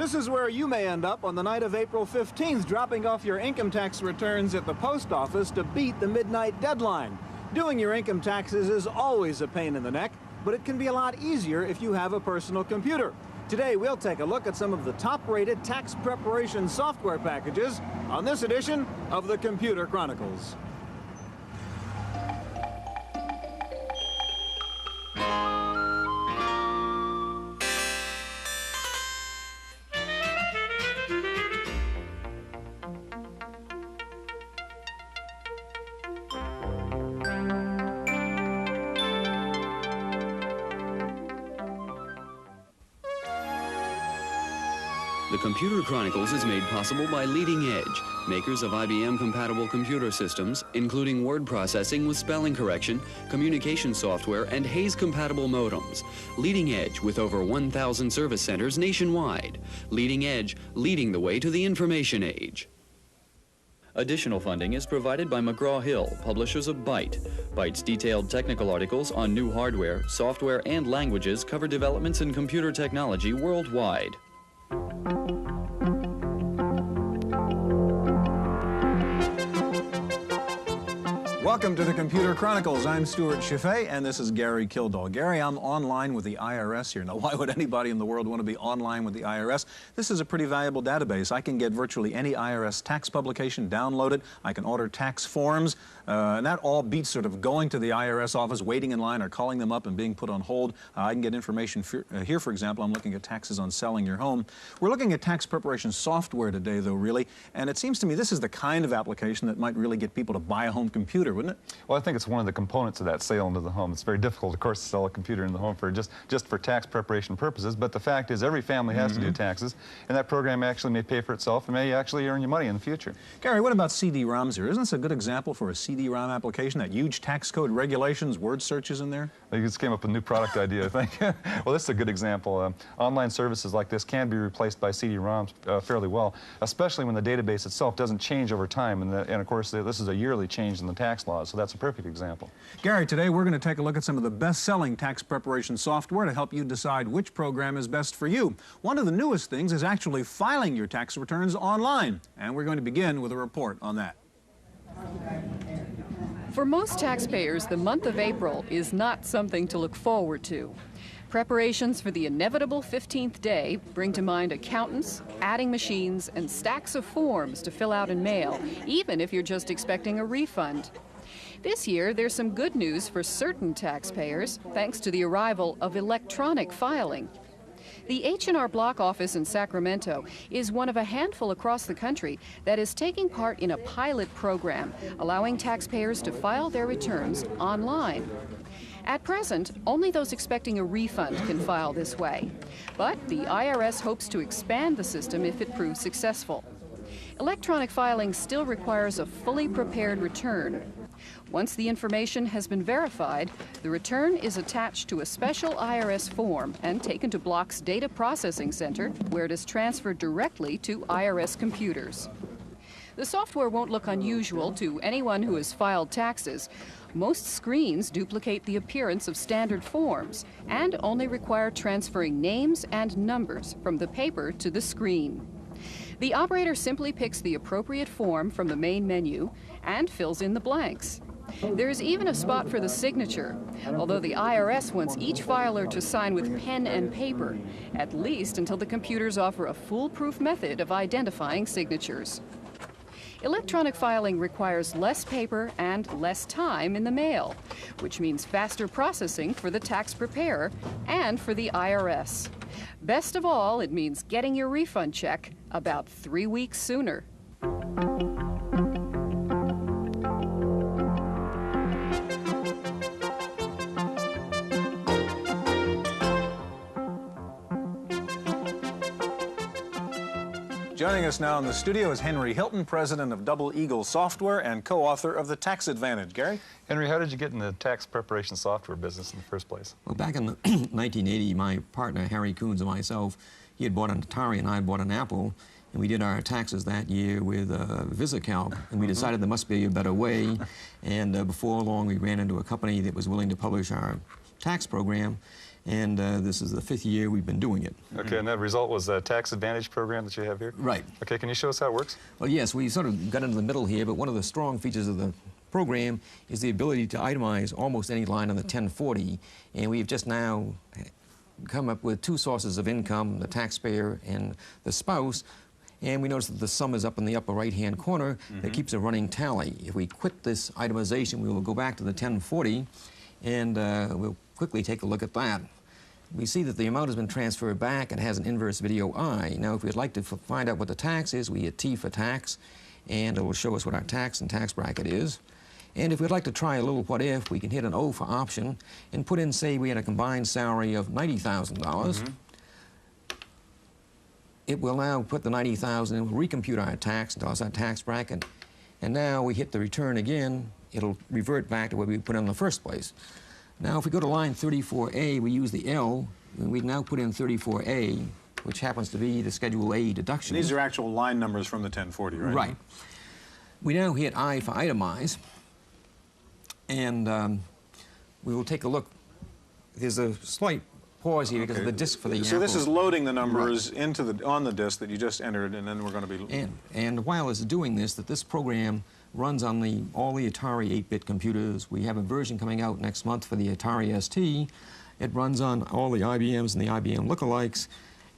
This is where you may end up on the night of April 15th, dropping off your income tax returns at the post office to beat the midnight deadline. Doing your income taxes is always a pain in the neck, but it can be a lot easier if you have a personal computer. Today, we'll take a look at some of the top-rated tax preparation software packages on this edition of the Computer Chronicles. The Computer Chronicles is made possible by Leading Edge, makers of IBM-compatible computer systems, including word processing with spelling correction, communication software, and Hayes-compatible modems. Leading Edge with over 1,000 service centers nationwide. Leading Edge, leading the way to the information age. Additional funding is provided by McGraw-Hill, publishers of Byte. Byte's detailed technical articles on new hardware, software, and languages cover developments in computer technology worldwide. Welcome to the Computer Chronicles. I'm Stewart Cheifet, and this is Gary Kildall. Gary, I'm online with the IRS here. Now, why would anybody in the world want to be online with the IRS? This is a pretty valuable database. I can get virtually any IRS tax publication, download it. I can order tax forms, and that all beats sort of going to the IRS office, waiting in line, or calling them up and being put on hold. I can get information here, for example. I'm looking at taxes on selling your home. We're looking at tax preparation software today, though, really, and it seems to me this is the kind of application that might really get people to buy a home computer, wouldn't it? Well, I think it's one of the components of that sale into the home. It's very difficult, of course, to sell a computer in the home for just for tax preparation purposes, but the fact is every family has to do taxes, and that program actually may pay for itself and may actually earn you money in the future. Gary, what about CD-ROMs here? Isn't this a good example for a CD-ROM application? That huge tax code regulations, word searches in there? You just came up with a new product idea, I think. Well, this is a good example. Online services like this can be replaced by CD-ROMs fairly well, especially when the database itself doesn't change over time, and of course, this is a yearly change in the tax laws, so that's a perfect example. Gary, today we're going to take a look at some of the best-selling tax preparation software to help you decide which program is best for you. One of the newest things is actually filing your tax returns online, and we're going to begin with a report on that. For most taxpayers, the month of April is not something to look forward to. Preparations for the inevitable 15th day bring to mind accountants, adding machines, and stacks of forms to fill out and mail, even if you're just expecting a refund. This year, there's some good news for certain taxpayers, thanks to the arrival of electronic filing. The H&R Block office in Sacramento is one of a handful across the country that is taking part in a pilot program, allowing taxpayers to file their returns online. At present, only those expecting a refund can file this way, but the IRS hopes to expand the system if it proves successful. Electronic filing still requires a fully prepared return. Once the information has been verified, the return is attached to a special IRS form and taken to Block's Data Processing Center, where it is transferred directly to IRS computers. The software won't look unusual to anyone who has filed taxes. Most screens duplicate the appearance of standard forms and only require transferring names and numbers from the paper to the screen. The operator simply picks the appropriate form from the main menu and fills in the blanks. There is even a spot for the signature, although the IRS wants each filer to sign with pen and paper, at least until the computers offer a foolproof method of identifying signatures. Electronic filing requires less paper and less time in the mail, which means faster processing for the tax preparer and for the IRS. Best of all, it means getting your refund check about 3 weeks sooner. Joining us now in the studio is Henry Hilton, president of Double Eagle Software and co-author of The Tax Advantage. Gary? Henry, how did you get in the tax preparation software business in the first place? Well, back in 1980, my partner, Harry Coons, and myself, he had bought an Atari and I had bought an Apple, and we did our taxes that year with VisiCalc, and we decided there must be a better way, and before long we ran into a company that was willing to publish our tax program, and this is the 5th year we've been doing it. Okay, and that result was a tax advantage program that you have here? Right. Okay, can you show us how it works? Well, yes, we sort of got into the middle here, but one of the strong features of the program is the ability to itemize almost any line on the 1040, and we've just now come up with 2 sources of income, the taxpayer and the spouse, and we notice that the sum is up in the upper right-hand corner. That keeps a running tally. If we quit this itemization, we will go back to the 1040, and we'll quickly take a look at that. We see that the amount has been transferred back. It has an inverse video I. Now, if we'd like to find out what the tax is, we hit T for tax, and it will show us what our tax and tax bracket is. And if we'd like to try a little what if, we can hit an O for option and put in, say, we had a combined salary of $90,000. It will now put the $90,000 and will recompute our tax and tell us our tax bracket. And now we hit the return again, it'll revert back to what we put in the first place. Now, if we go to line 34A, we use the L, and we now put in 34A, which happens to be the Schedule A deduction. These are actual line numbers from the 1040, right? Right. We now hit I for itemize, and we will take a look. There's a slight pause here because of the disk for the So this Apple. is loading the numbers into on the disk that you just entered, and then we're going to be... And while it's doing this, this program runs on all the Atari 8-bit computers. We have a version coming out next month for the Atari ST. It runs on all the IBMs and the IBM lookalikes,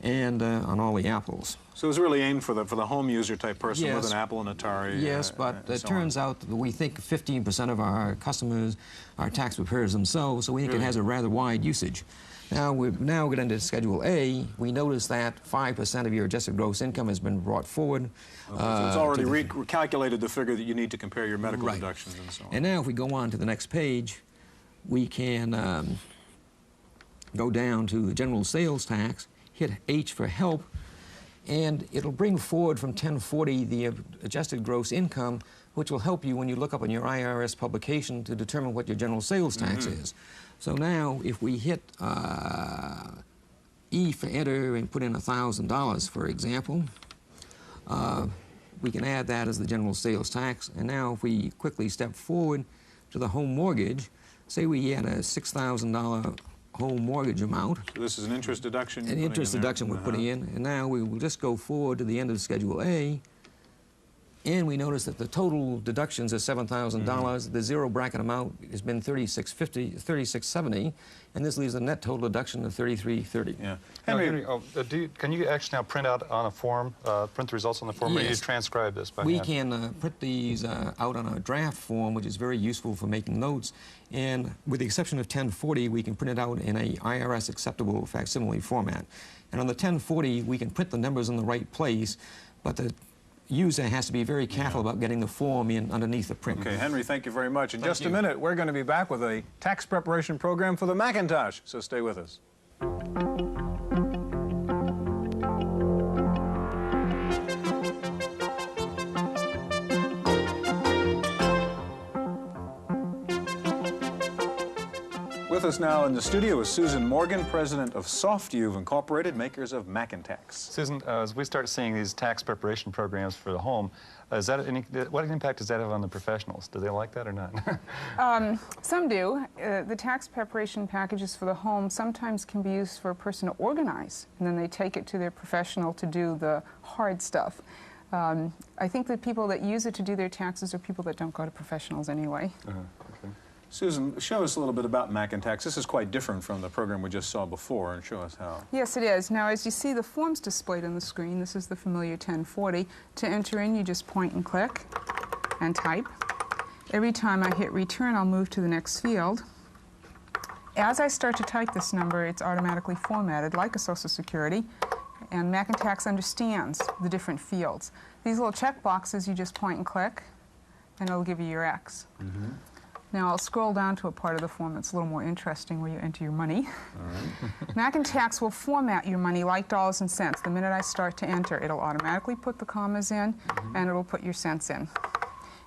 and on all the Apples. So it's really aimed for the home user type person Yes. with an Apple and Atari. Yes, but it turns out that we think 15% of our customers are tax preparers themselves, so we think it has a rather wide usage. Now, we've now got into Schedule A. We notice that 5% of your adjusted gross income has been brought forward. So it's already recalculated the figure that you need to compare your medical deductions and so on. And now if we go on to the next page, we can go down to the general sales tax, hit H for help, and it'll bring forward from 1040 the adjusted gross income, which will help you when you look up in your IRS publication to determine what your general sales tax is. So now, if we hit E for enter and put in $1,000, for example, we can add that as the general sales tax. And now, if we quickly step forward to the home mortgage, say we had a $6,000 home mortgage amount. So this is an interest deduction? An interest deduction we're putting in. And now we will just go forward to the end of Schedule A. And we notice that the total deductions are $7,000. The zero bracket amount has been $3670, and this leaves a net total deduction of $3330. Yeah. Henry, can you actually now print out on a form, print the results on the form, or do you transcribe this by hand? We can print these out on a draft form, which is very useful for making notes. And with the exception of 1040, we can print it out in a IRS acceptable facsimile format. And on the 1040, we can print the numbers in the right place, but the user has to be very careful about getting the form in underneath the print. Okay, Henry, thank you very much. In just a minute, we're going to be back with a tax preparation program for the Macintosh, so stay with us. With us now in the studio is Susan Morgan, president of SoftView Incorporated, makers of Macintax. Susan, as we start seeing these tax preparation programs for the home, what impact does that have on the professionals? Do they like that or not? Some do. The tax preparation packages for the home sometimes can be used for a person to organize, and then they take it to their professional to do the hard stuff. I think that people that use it to do their taxes are people that don't go to professionals anyway. Okay. Susan, show us a little bit about Macintax. This is quite different from the program we just saw before, and show us how. Yes, it is. Now, as you see the forms displayed on the screen, this is the familiar 1040. To enter in, you just point and click and type. Every time I hit return, I'll move to the next field. As I start to type this number, it's automatically formatted like a Social Security, and Macintax understands the different fields. These little check boxes, you just point and click, and it'll give you your X. Now I'll scroll down to a part of the form that's a little more interesting where you enter your money. Macintax will format your money like dollars and cents. The minute I start to enter, it'll automatically put the commas in and it'll put your cents in.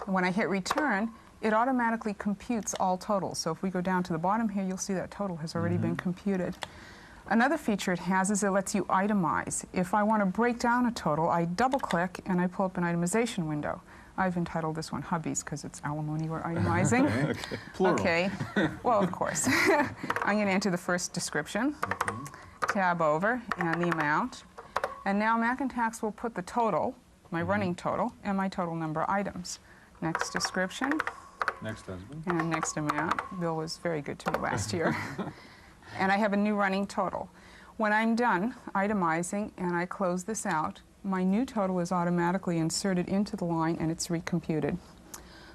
And when I hit return, it automatically computes all totals. So if we go down to the bottom here, you'll see that total has already been computed. Another feature it has is it lets you itemize. If I want to break down a total, I double click and I pull up an itemization window. I've entitled this one Hubbies because it's alimony we're itemizing. Okay. Plural. Okay. Well, of course. I'm going to enter the first description, tab over, and the amount. And now Mac and Tax will put the total, my running total, and my total number of items. Next description. Next husband. And next amount. Bill was very good to me last year. And I have a new running total. When I'm done itemizing and I close this out, my new total is automatically inserted into the line and it's recomputed.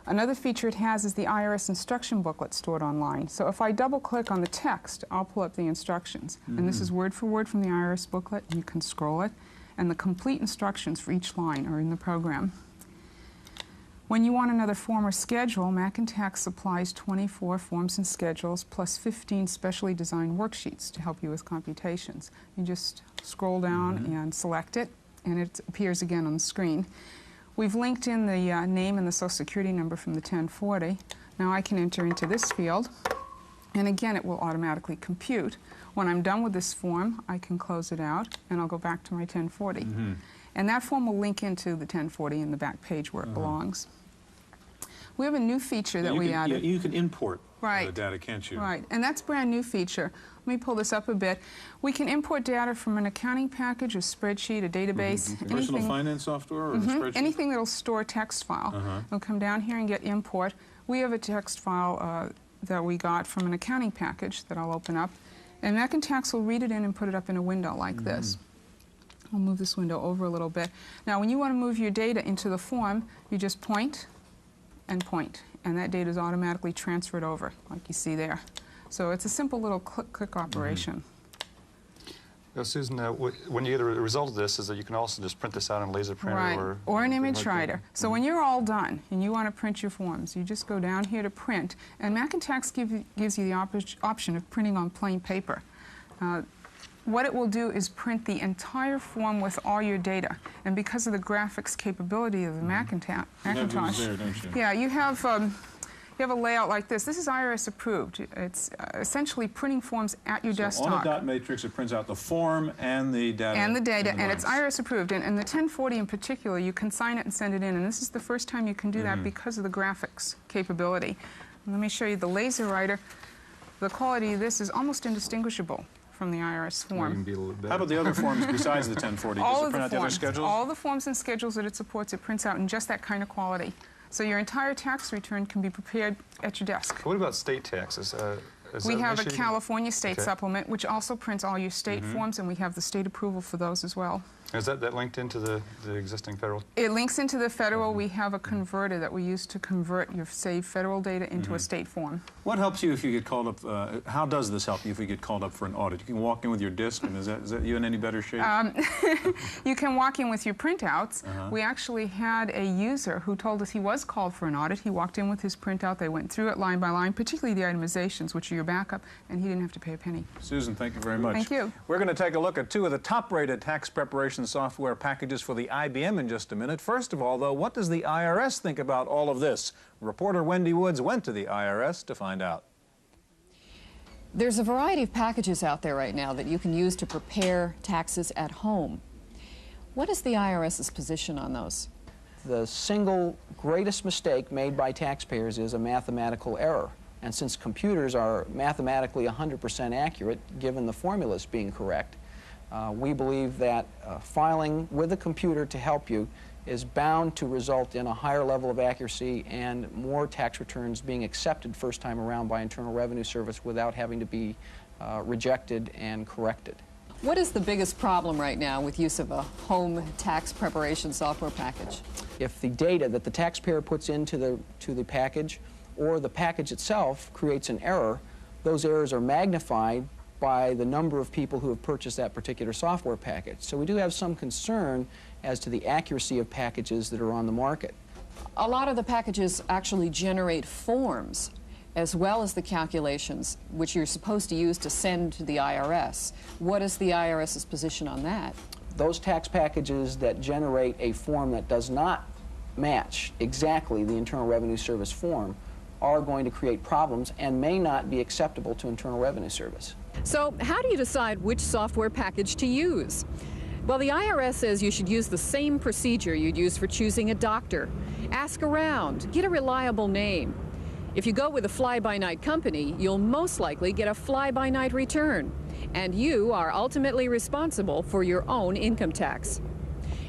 Another feature it has is the IRS instruction booklet stored online. So if I double-click on the text, I'll pull up the instructions. And this is word for word from the IRS booklet. You can scroll it. And the complete instructions for each line are in the program. When you want another form or schedule, Mac and Tax supplies 24 forms and schedules plus 15 specially designed worksheets to help you with computations. You just scroll down and select it, and it appears again on the screen. We've linked in the name and the Social Security number from the 1040. Now I can enter into this field, and again it will automatically compute. When I'm done with this form, I can close it out, and I'll go back to my 1040. And that form will link into the 1040 in the back page where it belongs. We have a new feature that we added. You can import Right. the data, can't you? Right, and that's a brand new feature. Let me pull this up a bit. We can import data from an accounting package, a spreadsheet, a database, Personal finance software or a spreadsheet? anything that'll store a text file. We'll come down here and get import. We have a text file that we got from an accounting package that I'll open up, and Mac and Tax will read it in and put it up in a window like this. I'll move this window over a little bit. Now, when you want to move your data into the form, you just point, and that data is automatically transferred over, like you see there. So it's a simple little click operation. Now, Susan, when you get a result of this, is that you can also just print this out on a laser printer Right, or an image writer. So when you're all done and you want to print your forms, you just go down here to print, and Mac and Tax gives you the option of printing on plain paper. What it will do is print the entire form with all your data. And because of the graphics capability of the Macintosh, there, don't you? Yeah, you have a layout like this. This is IRS approved. It's essentially printing forms at your desktop. On a dot matrix, it prints out the form and the data. And the data, and it's IRS approved. And the 1040 in particular, you can sign it and send it in. And this is the first time you can do that because of the graphics capability. Let me show you the laser writer. The quality of this is almost indistinguishable from the IRS form. How about the other forms besides the 1040? Does it print out the other schedules? All the forms and schedules that it supports, it prints out in just that kind of quality. So your entire tax return can be prepared at your desk. What about state taxes? We have a California state supplement, which also prints all your state forms, and we have the state approval for those as well. Is that linked into the existing federal? It links into the federal. We have a converter that we use to convert your saved federal data into a state form. What helps you if you get called up? How does this help you if you get called up for an audit? You can walk in with your disk, and is that you in any better shape? You can walk in with your printouts. We actually had a user who told us he was called for an audit. He walked in with his printout. They went through it line by line, particularly the itemizations, which are your backup, and he didn't have to pay a penny. Susan, thank you very much. Thank you. We're going to take a look at two of the top-rated tax preparation software packages for the IBM in just a minute. First of all, though, what does the IRS think about all of this? Reporter Wendy Woods went to the IRS to find out. There's a variety of packages out there right now that you can use to prepare taxes at home. What is the IRS's position on those? The single greatest mistake made by taxpayers is a mathematical error. And since computers are mathematically 100% accurate, given the formulas being correct, we believe that filing with a computer to help you is bound to result in a higher level of accuracy and more tax returns being accepted first time around by Internal Revenue Service without having to be rejected and corrected. What is the biggest problem right now with use of a home tax preparation software package? If the data that the taxpayer puts into the package or the package itself creates an error, those errors are magnified by the number of people who have purchased that particular software package. So we do have some concern as to the accuracy of packages that are on the market. A lot of the packages actually generate forms as well as the calculations, which you're supposed to use to send to the IRS. What is the IRS's position on that? Those tax packages that generate a form that does not match exactly the Internal Revenue Service form are going to create problems and may not be acceptable to Internal Revenue Service. So how do you decide which software package to use? Well, the IRS says you should use the same procedure you'd use for choosing a doctor. Ask around, get a reliable name. If you go with a fly-by-night company, you'll most likely get a fly-by-night return, and you are ultimately responsible for your own income tax.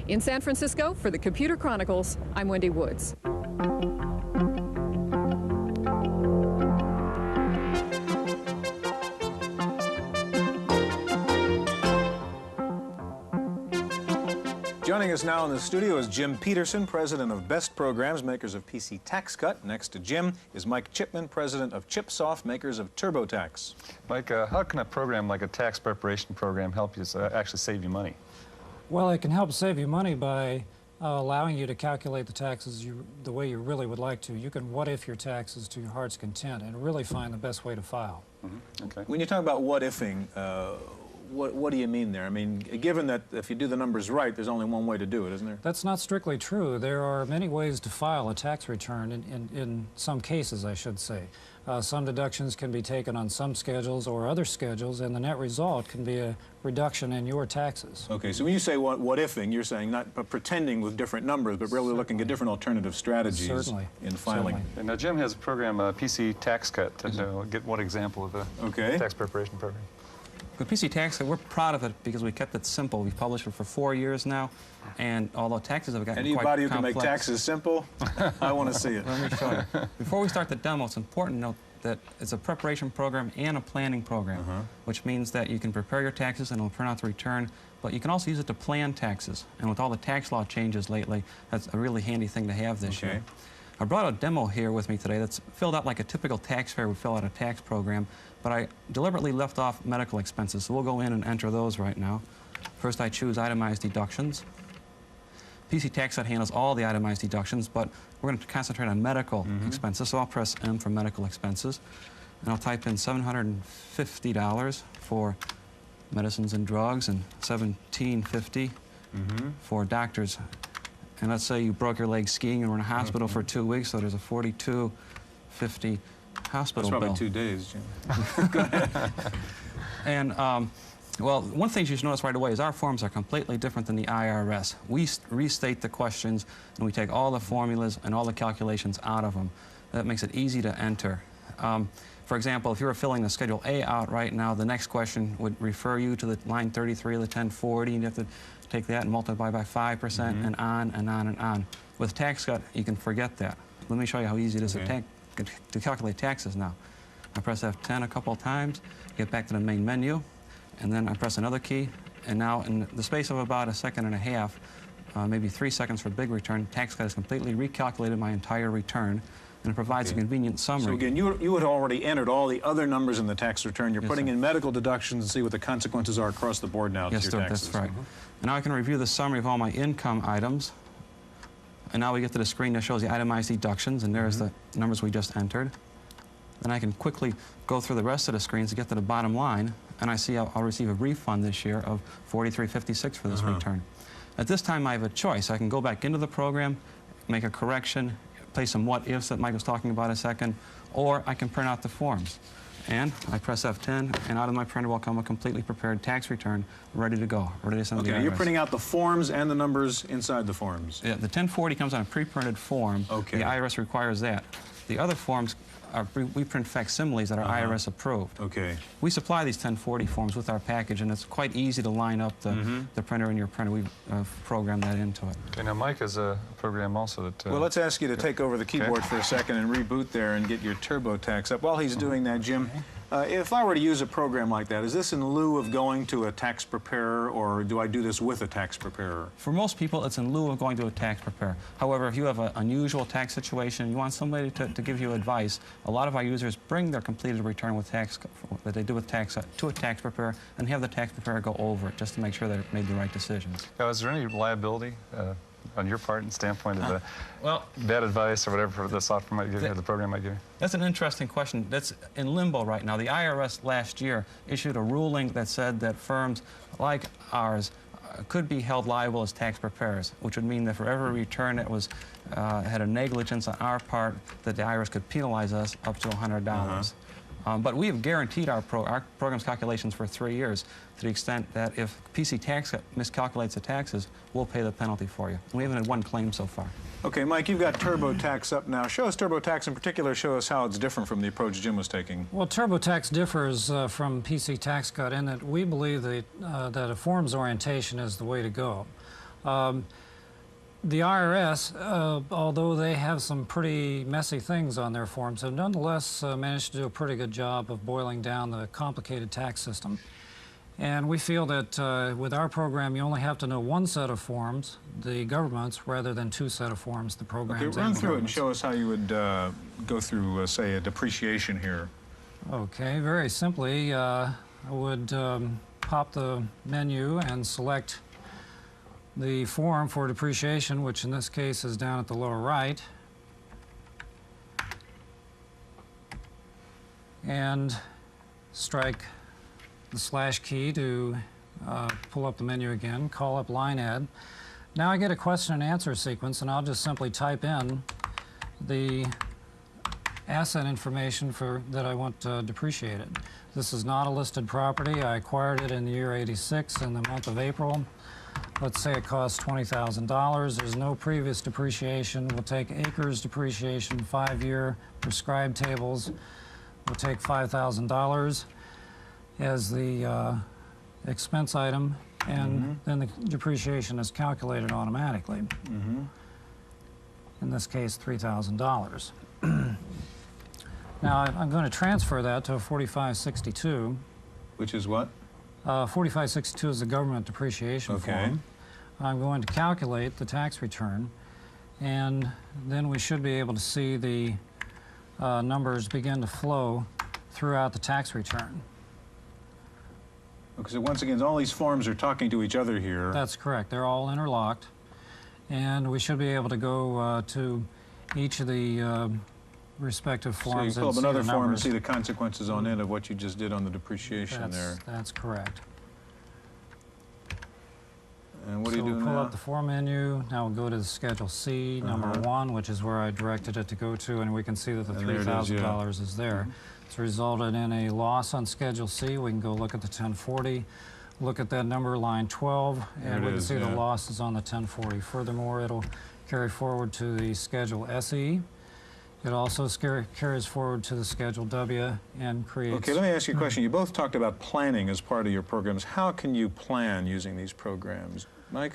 In San Francisco, for the Computer Chronicles, I'm Wendy Woods. Joining us now in the studio is Jim Peterson, president of Best Programs, makers of PC Tax Cut. Next to Jim is Mike Chipman, president of ChipSoft, makers of TurboTax. Mike, how can a program like a tax preparation program help you actually save you money? Well, it can help save you money by allowing you to calculate the taxes the way you really would like to. You can what-if your taxes to your heart's content and really find the best way to file. Mm-hmm. Okay. When you talk about what-ifing, what do you mean there? I mean, given that if you do the numbers right, there's only one way to do it, isn't there? That's not strictly true. There are many ways to file a tax return in some cases, I should say. Some deductions can be taken on some schedules or other schedules, and the net result can be a reduction in your taxes. Okay, so when you say what-ifing, you're saying not pretending with different numbers, but really looking at different alternative strategies in filing. Certainly. And now Jim has a program, PC Tax Cut, to get one example of a tax preparation program. With PC Tax Cut, we're proud of it because we kept it simple. We've published it for 4 years now, and although taxes have gotten quite complex. Anybody who can make taxes simple, I want to see it. Let me show you. Before we start the demo, it's important to note that it's a preparation program and a planning program, which means that you can prepare your taxes and it'll print out the return, but you can also use it to plan taxes. And with all the tax law changes lately, that's a really handy thing to have this year. I brought a demo here with me today that's filled out like a typical taxpayer would fill out a tax program, but I deliberately left off medical expenses, so we'll go in and enter those right now. First, I choose itemized deductions. PC Tax Cut handles all the itemized deductions, but we're going to concentrate on medical expenses, so I'll press M for medical expenses, and I'll type in $750 for medicines and drugs and $1750 for doctors. And let's say you broke your leg skiing and were in a hospital for 2 weeks, so there's a $42.50 hospital bill. That's probably 2 days, Jim. Go ahead. And, well, one thing you should notice right away is our forms are completely different than the IRS. We restate the questions, and we take all the formulas and all the calculations out of them. That makes it easy to enter. For example, if you were filling the Schedule A out right now, the next question would refer you to the line 33 of the 1040, and you have to take that and multiply by 5% and on and on and on. With Tax Cut, you can forget that. Let me show you how easy it is to calculate taxes now. I press F10 a couple of times, get back to the main menu, and then I press another key, and now in the space of about 1.5 seconds, maybe 3 seconds for big return, Tax Cut has completely recalculated my entire return, and it provides a convenient summary. So again, you had already entered all the other numbers in the tax return. You're putting in medical deductions and see what the consequences are across the board now to your taxes. That's right. And now I can review the summary of all my income items. And now we get to the screen that shows the itemized deductions, and there's the numbers we just entered. Then I can quickly go through the rest of the screens to get to the bottom line, and I see I'll receive a refund this year of $43.56 for this return. At this time, I have a choice. I can go back into the program, make a correction, play some what-ifs that Mike was talking about a second, or I can print out the forms. And I press F10, and out of my printer will come a completely prepared tax return, ready to go, ready to send to the IRS. You're printing out the forms and the numbers inside the forms. Yeah, the 1040 comes on a pre-printed form. The IRS requires that. The other forms we print facsimiles that are IRS approved. We supply these 1040 forms with our package, and it's quite easy to line up the printer in your printer. We've programmed that into it. Okay, now Mike has a program also that... well, let's ask you to take over the keyboard for a second and reboot there and get your TurboTax up. While he's doing that, Jim, if I were to use a program like that, is this in lieu of going to a tax preparer, or do I do this with a tax preparer? For most people, it's in lieu of going to a tax preparer. However, if you have an unusual tax situation, you want somebody to give you advice, a lot of our users bring their completed return with tax that they do with tax to a tax preparer and have the tax preparer go over it just to make sure that it made the right decisions. Now, is there any liability on your part and standpoint of the bad advice or whatever the software might give you, or the program might give you? That's an interesting question. That's in limbo right now. The IRS last year issued a ruling that said that firms like ours could be held liable as tax preparers, which would mean that for every return that was had a negligence on our part, that the IRS could penalize us up to $100. But we have guaranteed our program's calculations for 3 years to the extent that if PC Tax miscalculates the taxes, we'll pay the penalty for you. We haven't had one claim so far. Okay, Mike, you've got TurboTax up now. Show us TurboTax in particular. Show us how it's different from the approach Jim was taking. Well, TurboTax differs from PC Tax Cut in that we believe that, that a forms orientation is the way to go. The IRS, although they have some pretty messy things on their forms, have nonetheless managed to do a pretty good job of boiling down the complicated tax system. And we feel that with our program, you only have to know one set of forms, the government's, rather than two set of forms, the programs. Okay, run through it and show us how you would go through, say, a depreciation here. Okay, very simply, I would pop the menu and select the form for depreciation, which in this case is down at the lower right, and strike the slash key to pull up the menu again, call up line add. Now I get a question and answer sequence, and I'll just simply type in the asset information that I want depreciated. This is not a listed property. I acquired it in the year '86 in the month of April. Let's say it costs $20,000. There's no previous depreciation. We'll take acres depreciation, 5-year prescribed tables. We'll take $5,000 as the expense item, and then the depreciation is calculated automatically. In this case, $3,000. Now, I'm going to transfer that to a 4562. Which is what? 4562 is the government depreciation form. I'm going to calculate the tax return, and then we should be able to see the numbers begin to flow throughout the tax return. Okay, so once again, all these forms are talking to each other here. That's correct. They're all interlocked, and we should be able to go to each of the respective forms. So you pull up another form and see the consequences on it of what you just did on the depreciation there. That's correct. And what do you do now? So we'll pull up the form menu. Now we'll go to the Schedule C, number 1, which is where I directed it to go to, and we can see that the $3,000 is there. It's resulted in a loss on Schedule C. We can go look at the 1040, look at that number, line 12, and we can see the loss is on the 1040. Furthermore, it'll carry forward to the Schedule SE. It also carries forward to the Schedule W and creates... Okay, let me ask you a question. You both talked about planning as part of your programs. How can you plan using these programs? Mike?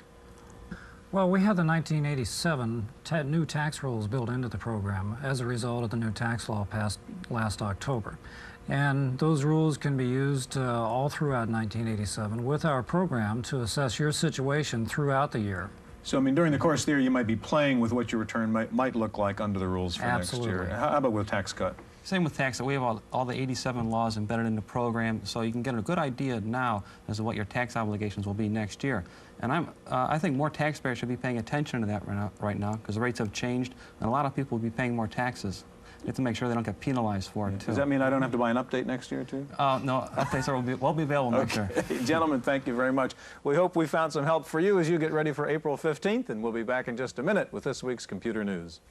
Well, we had the 1987 new tax rules built into the program as a result of the new tax law passed last October. And those rules can be used all throughout 1987 with our program to assess your situation throughout the year. So, I mean, during the course of the year, you might be playing with what your return might look like under the rules for next year. How about with tax cut? Same with tax cut. We have all the 87 laws embedded in the program, so you can get a good idea now as to what your tax obligations will be next year. And I think more taxpayers should be paying attention to that right now because the rates have changed, and a lot of people will be paying more taxes. You have to make sure they don't get penalized for it, too. Does that mean I don't have to buy an update next year, too? No, updates will be available next year. Gentlemen, thank you very much. We hope we found some help for you as you get ready for April 15th, and we'll be back in just a minute with this week's Computer News.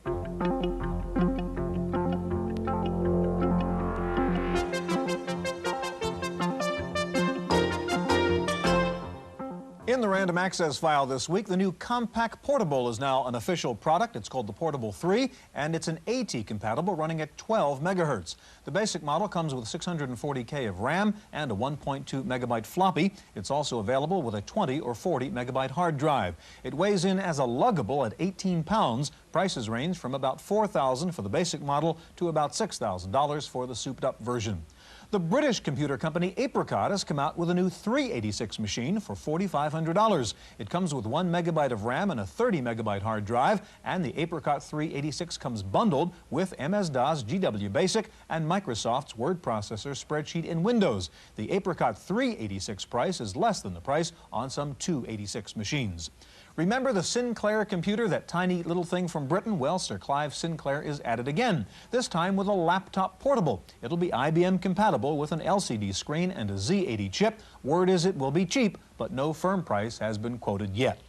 In the Random Access file this week, the new Compact Portable is now an official product. It's called the Portable 3, and it's an AT compatible running at 12 megahertz. The basic model comes with 640K of RAM and a 1.2 megabyte floppy. It's also available with a 20 or 40 megabyte hard drive. It weighs in as a luggable at 18 pounds. Prices range from about $4,000 for the basic model to about $6,000 for the souped-up version. The British computer company Apricot has come out with a new 386 machine for $4,500. It comes with 1 megabyte of RAM and a 30 megabyte hard drive, and the Apricot 386 comes bundled with MS-DOS, GW Basic, and Microsoft's word processor, spreadsheet, and Windows. The Apricot 386 price is less than the price on some 286 machines. Remember the Sinclair computer, that tiny little thing from Britain? Well, Sir Clive Sinclair is at it again, this time with a laptop portable. It'll be IBM compatible with an LCD screen and a Z80 chip. Word is it will be cheap, but no firm price has been quoted yet.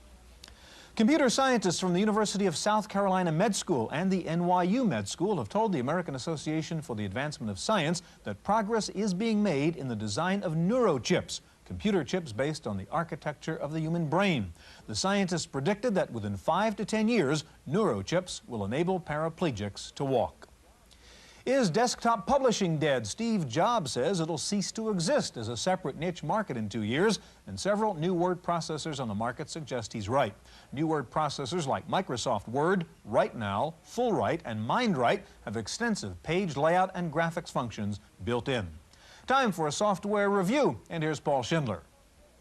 Computer scientists from the University of South Carolina Med School and the NYU Med School have told the American Association for the Advancement of Science that progress is being made in the design of neurochips, computer chips based on the architecture of the human brain. The scientists predicted that within 5 to 10 years, neurochips will enable paraplegics to walk. Is desktop publishing dead? Steve Jobs says it'll cease to exist as a separate niche market in 2 years, and several new word processors on the market suggest he's right. New word processors like Microsoft Word, WriteNow, FullWrite, and MindWrite have extensive page layout and graphics functions built in. Time for a software review, and here's Paul Schindler.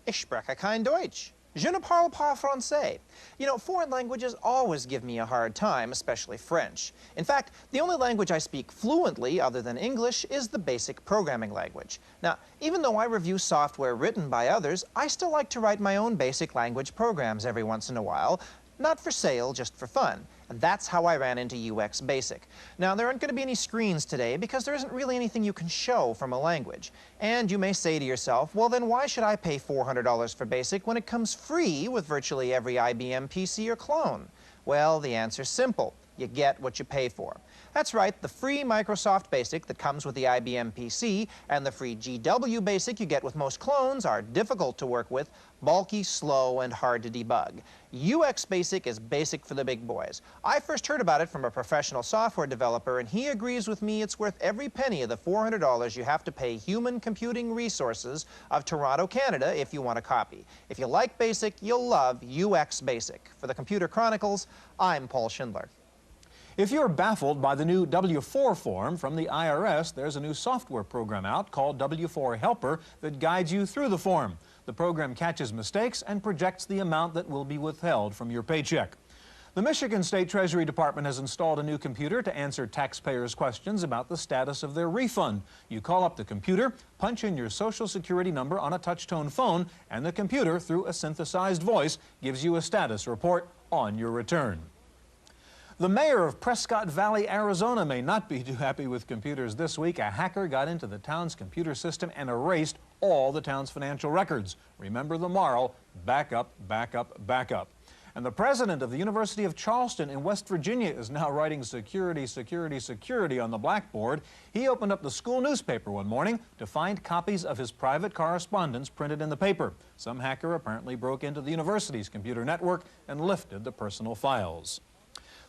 Ich spreche kein Deutsch. Je ne parle pas français. You know, foreign languages always give me a hard time, especially French. In fact, the only language I speak fluently, other than English, is the basic programming language. Now, even though I review software written by others, I still like to write my own basic language programs every once in a while. Not for sale, just for fun. And that's how I ran into UX Basic. Now, there aren't going to be any screens today because there isn't really anything you can show from a language. And you may say to yourself, well, then why should I pay $400 for Basic when it comes free with virtually every IBM PC or clone? Well, the answer's simple. You get what you pay for. That's right, the free Microsoft Basic that comes with the IBM PC and the free GW Basic you get with most clones are difficult to work with, bulky, slow, and hard to debug. UX Basic is basic for the big boys. I first heard about it from a professional software developer, and he agrees with me it's worth every penny of the $400 you have to pay Human Computing Resources of Toronto, Canada, if you want a copy. If you like Basic, you'll love UX Basic. For the Computer Chronicles, I'm Paul Schindler. If you're baffled by the new W-4 form from the IRS, there's a new software program out called W-4 Helper that guides you through the form. The program catches mistakes and projects the amount that will be withheld from your paycheck. The Michigan State Treasury Department has installed a new computer to answer taxpayers' questions about the status of their refund. You call up the computer, punch in your Social Security number on a touch-tone phone, and the computer, through a synthesized voice, gives you a status report on your return. The mayor of Prescott Valley, Arizona may not be too happy with computers this week. A hacker got into the town's computer system and erased all the town's financial records. Remember the moral, back up, back up, back up. And the president of the University of Charleston in West Virginia is now writing security, security, security on the blackboard. He opened up the school newspaper one morning to find copies of his private correspondence printed in the paper. Some hacker apparently broke into the university's computer network and lifted the personal files.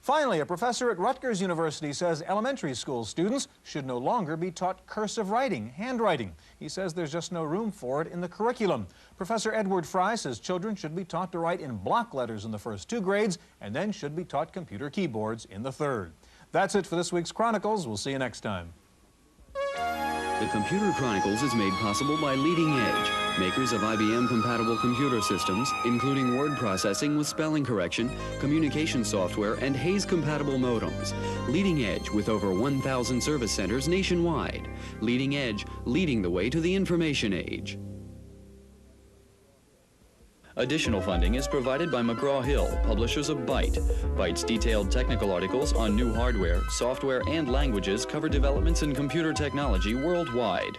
Finally, a professor at Rutgers University says elementary school students should no longer be taught cursive writing, handwriting. He says there's just no room for it in the curriculum. Professor Edward Fry says children should be taught to write in block letters in the first 2 grades and then should be taught computer keyboards in the 3rd. That's it for this week's Chronicles. We'll see you next time. The Computer Chronicles is made possible by Leading Edge, makers of IBM-compatible computer systems, including word processing with spelling correction, communication software, and Hayes-compatible modems. Leading Edge with over 1,000 service centers nationwide. Leading Edge, leading the way to the information age. Additional funding is provided by McGraw-Hill, publishers of Byte. Byte's detailed technical articles on new hardware, software, and languages cover developments in computer technology worldwide.